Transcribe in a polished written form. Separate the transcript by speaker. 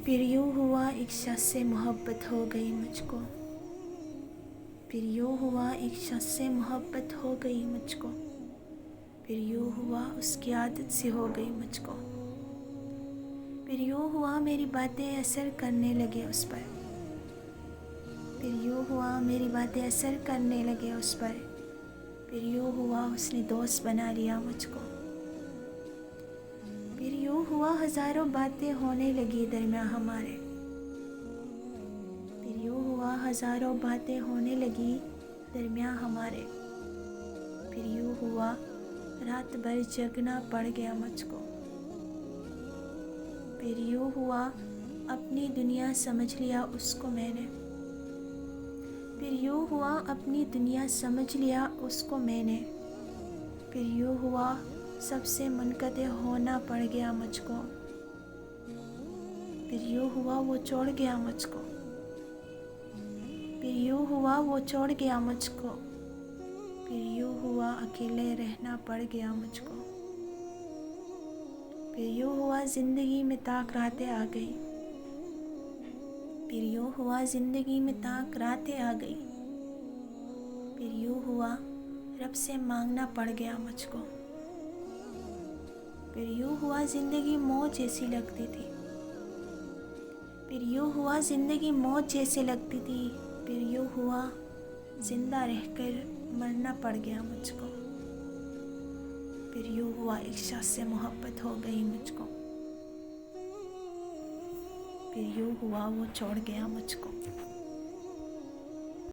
Speaker 1: फिर यूँ हुआ एक शख्स से मोहब्बत हो गई मुझको। फिर यूँ हुआ एक शख्स से मोहब्बत हो गई मुझको। फिर यूँ हुआ उसकी आदत सी हो गई मुझको। फिर यूँ हुआ मेरी बातें असर करने लगे उस पर। फिर यूँ हुआ मेरी बातें असर करने लगे उस पर। फिर यूँ हुआ उसने दोस्त बना लिया मुझको। फिर यूँ हुआ हज़ारों बातें होने लगी दरमियाँ हमारे। फिर यूँ हुआ हज़ारों बातें होने लगी दरमियाँ हमारे। फिर यूँ हुआ रात भर जगना पड़ गया मुझको। फिर यूँ हुआ अपनी दुनिया समझ लिया उसको मैंने। फिर यूँ हुआ अपनी दुनिया समझ लिया उसको मैंने। फिर यूँ हुआ सबसे मुनक़ते होना पड़ गया मुझको। फिर यूँ हुआ वो छोड़ गया मुझको। फिर यूँ हुआ वो छोड़ गया मुझको। फिर यूँ हुआ अकेले रहना पड़ गया मुझको। फिर यूँ हुआ ज़िंदगी में ताक़रातें आ गई। फिर यूँ हुआ ज़िंदगी में ताक़रातें आ गई। फिर यूँ हुआ रब से मांगना पड़ गया मुझको। फिर यूँ हुआ ज़िंदगी मौत जैसी लगती थी। फिर यूँ हुआ ज़िंदगी मौत जैसी लगती थी। फिर यूँ हुआ ज़िंदा रहकर मरना पड़ गया मुझको। फिर यूँ हुआ एक शख्स से मोहब्बत हो गई मुझको। फिर यूँ हुआ वो छोड़ गया मुझको।